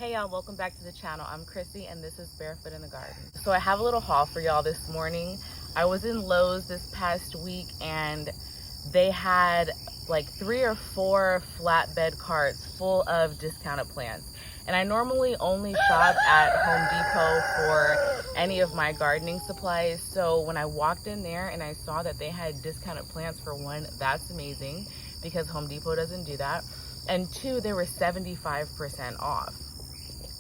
Hey y'all, welcome back to the channel. I'm Chrissy and this is Barefoot in the Garden. So I have a little haul for y'all this morning. I was in Lowe's this past week and they had like 3 or 4 flatbed carts full of discounted plants. And I normally only shop at Home Depot for any of my gardening supplies. So when I walked in there and I saw that they had discounted plants, for one, that's amazing because Home Depot doesn't do that. And 2, they were 75% off.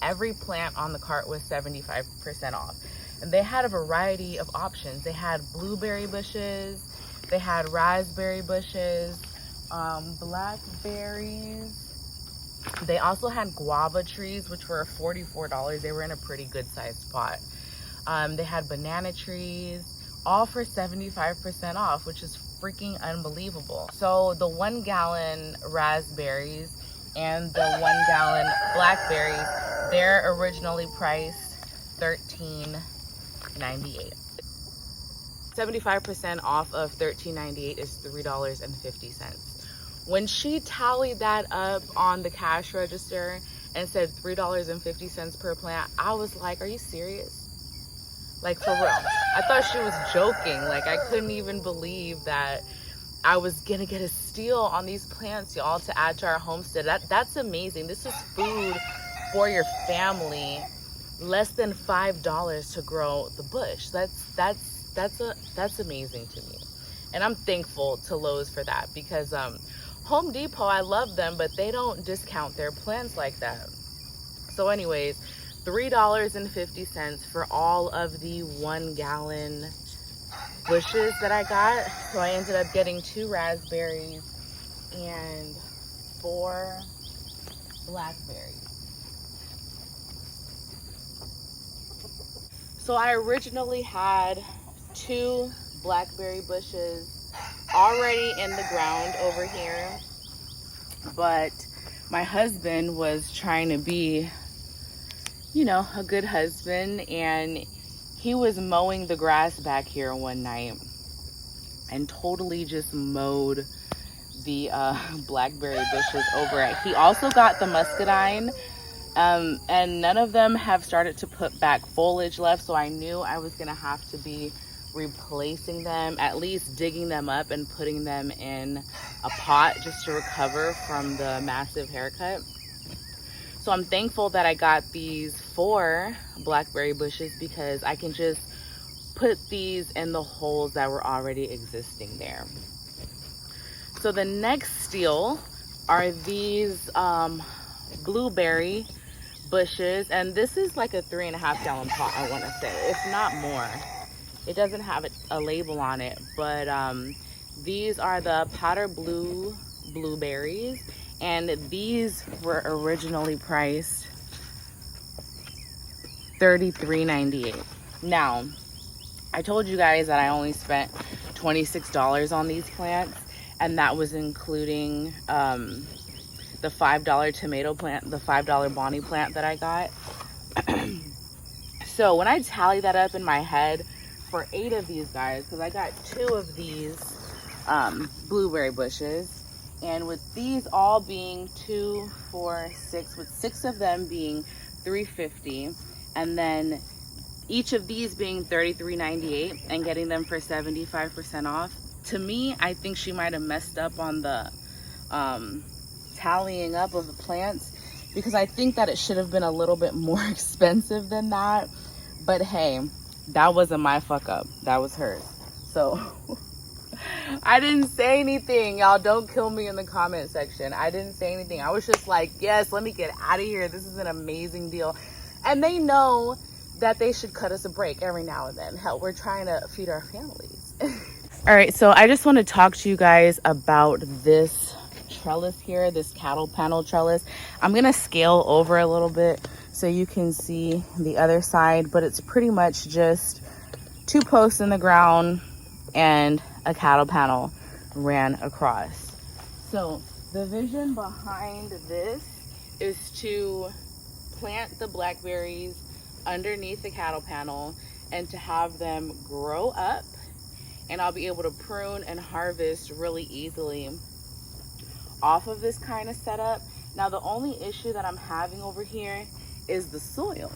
Every plant on the cart was 75% off. And they had a variety of options. They had blueberry bushes, they had raspberry bushes, blackberries. They also had guava trees, which were $44. They were in a pretty good sized pot. They had banana trees, all for 75% off, which is freaking unbelievable. So the 1 gallon raspberries and the 1 gallon blackberries, they're originally priced $13.98. 75% off of $13.98 is $3.50. When she tallied that up on the cash register and said $3.50 per plant, I was like, are you serious? Like, for real. I thought she was joking. Like, I couldn't even believe that I was gonna get a steal on these plants, y'all, to add to our homestead. That's amazing. This is food for your family. Less than $5 to grow the bush. That's amazing to me. And I'm thankful to Lowe's for that because Home Depot, I love them, but they don't discount their plants like that. So anyways, $3.50 for all of the 1 gallon bushes that I got. So I ended up getting 2 raspberries and 4 blackberries. So I originally had 2 blackberry bushes already in the ground over here, but my husband was trying to be, you know, a good husband, and he was mowing the grass back here one night and totally just mowed the blackberry bushes over it. He also got the muscadine, and none of them have started to put back foliage left, so I knew I was gonna have to be replacing them, at least digging them up and putting them in a pot just to recover from the massive haircut. So I'm thankful that I got these 4 blackberry bushes because I can just put these in the holes that were already existing there. So the next steal are these blueberry bushes, and this is like a 3.5 gallon pot, I want to say, if not more. It doesn't have a label on it, but these are the powder blue blueberries, and these were originally priced $33.98. Now, I told you guys that I only spent $26 on these plants, and that was including the $5 tomato plant, the $5 Bonnie plant that I got. So when I tally that up in my head for 8 of these guys, because I got 2 of these blueberry bushes, and with these all being 2, 4, 6, with 6 of them being $3.50, and then each of these being $33.98 and getting them for 75% off, to me, I think she might have messed up on the tallying up of the plants, because I think that it should have been a little bit more expensive than that. But hey, that wasn't my fuck up, that was hers. So I didn't say anything. Y'all don't kill me in the comment section. I didn't say anything. I was just like, yes, let me get out of here. This is an amazing deal. And they know that they should cut us a break every now and then. Hell, we're trying to feed our families. All right, so I just want to talk to you guys about this trellis here, this cattle panel trellis. I'm gonna scale over a little bit so you can see the other side, but it's pretty much just 2 posts in the ground and a cattle panel ran across. So the vision behind this is to plant the blackberries underneath the cattle panel and to have them grow up, and I'll be able to prune and harvest really easily off of this kind of setup. Now the only issue that I'm having over here is the soil.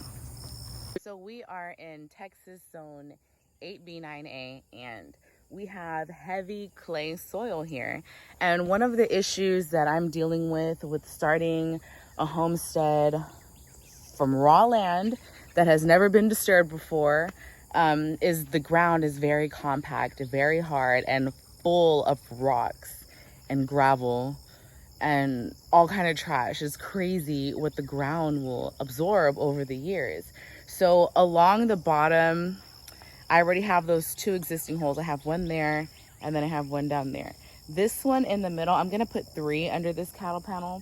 So we are in Texas zone 8B9A, and we have heavy clay soil here. And one of the issues that I'm dealing with starting a homestead from raw land that has never been disturbed before, is the ground is very compact, very hard, and full of rocks and gravel and all kind of trash. It's crazy what the ground will absorb over the years. So along the bottom, I already have those two existing holes. I have one there, and then I have one down there. This one in the middle, I'm gonna put 3 under this cattle panel.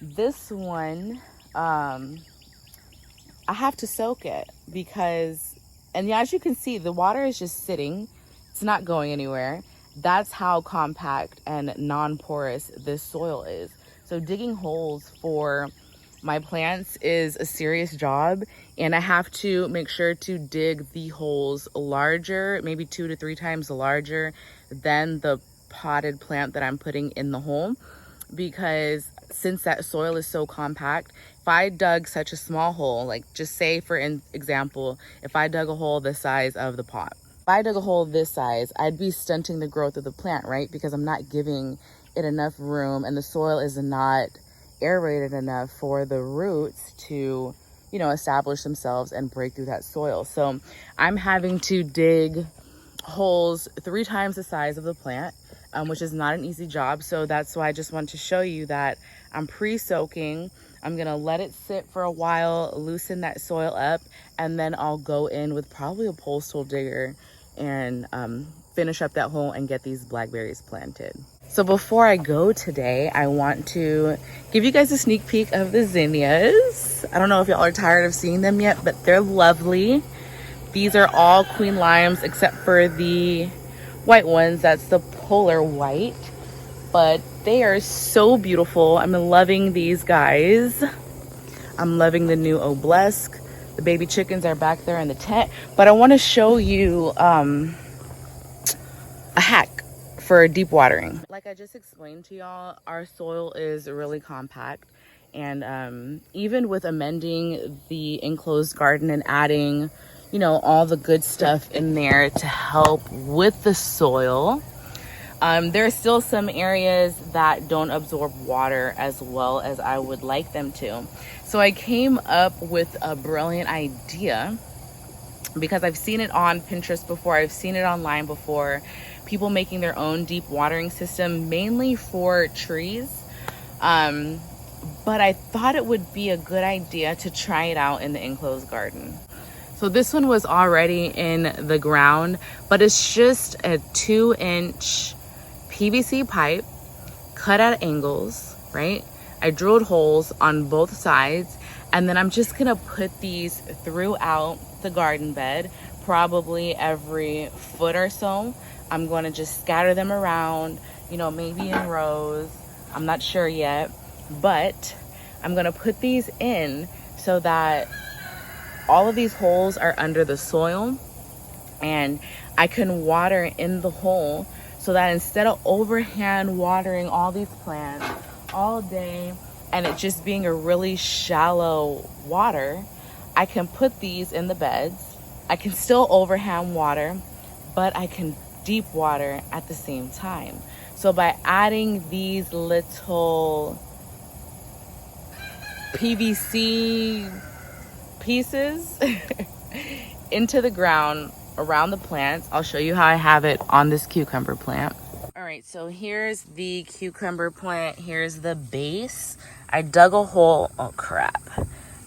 This one, I have to soak it because, and yeah, as you can see, the water is just sitting. It's not going anywhere. That's how compact and non-porous this soil is. So digging holes for my plants is a serious job, and I have to make sure to dig the holes larger, maybe 2 to 3 times larger than the potted plant that I'm putting in the hole, because since that soil is so compact, if I dug such a small hole, like just say for example, if I dug a hole the size of the pot, if I dug a hole this size, I'd be stunting the growth of the plant, right? Because I'm not giving it enough room, and the soil is not aerated enough for the roots to, you know, establish themselves and break through that soil. So I'm having to dig holes 3 times the size of the plant, which is not an easy job. So that's why I just want to show you that I'm pre-soaking. I'm gonna let it sit for a while, loosen that soil up, and then I'll go in with probably a pole tool digger and finish up that hole and get these blackberries planted. So before I go today, I want to give you guys a sneak peek of the zinnias. I don't know if y'all are tired of seeing them yet, but they're lovely. These are all queen limes except for the white ones. That's the polar white, but they are so beautiful. I'm loving these guys. I'm loving the new obelisk. The baby chickens are back there in the tent, but I want to show you a hack for deep watering. Like I just explained to y'all, our soil is really compact, and even with amending the enclosed garden and adding, you know, all the good stuff in there to help with the soil, there are still some areas that don't absorb water as well as I would like them to. So I came up with a brilliant idea, because I've seen it on Pinterest before, I've seen it online before, people making their own deep watering system, mainly for trees. But I thought it would be a good idea to try it out in the enclosed garden. So this one was already in the ground, but it's just a 2-inch PVC pipe cut at angles, right? I drilled holes on both sides, and then I'm just gonna put these throughout the garden bed, probably every foot or so. I'm going to just scatter them around, you know, maybe in rows. I'm not sure yet, but I'm going to put these in so that all of these holes are under the soil, and I can water in the hole, so that instead of overhand watering all these plants all day and it just being a really shallow water, I can put these in the beds. I can still overhand water, but I can deep water at the same time. So by adding these little PVC pieces into the ground around the plants, I'll show you how I have it on this cucumber plant. All right, so here's the cucumber plant. Here's the base. I dug a hole. Oh crap.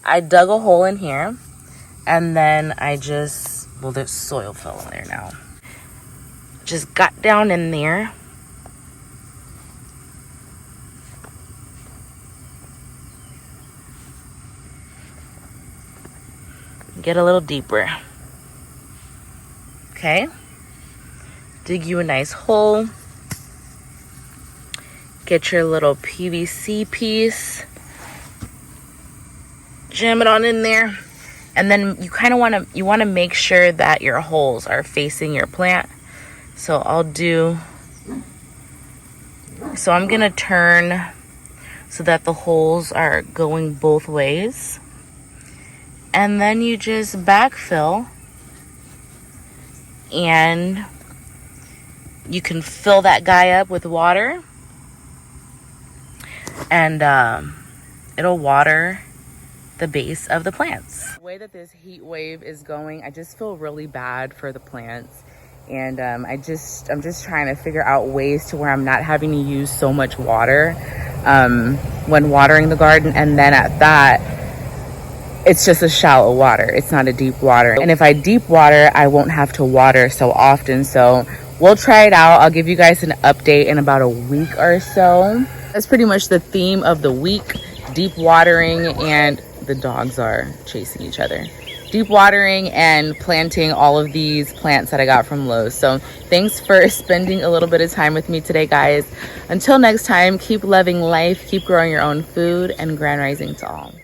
I dug a hole in here, and then I just, well, there's soil fell in there now. Just got down in there. Get a little deeper. Okay. Dig you a nice hole. Get your little PVC piece. Jam it on in there. And then you kind of want to make sure that your holes are facing your plant. So I'm going to turn so that the holes are going both ways. And then you just backfill, and you can fill that guy up with water, and it'll water the base of the plants. The way that this heat wave is going, I just feel really bad for the plants. And I'm just trying to figure out ways to where I'm not having to use so much water when watering the garden. And then at that, it's just a shallow water. It's not a deep water. And if I deep water, I won't have to water so often. So we'll try it out. I'll give you guys an update in about a week or so. That's pretty much the theme of the week: deep watering, and the dogs are chasing each other. Deep watering and planting all of these plants that I got from Lowe's. So thanks for spending a little bit of time with me today, guys. Until next time, keep loving life, keep growing your own food, and grand rising to all.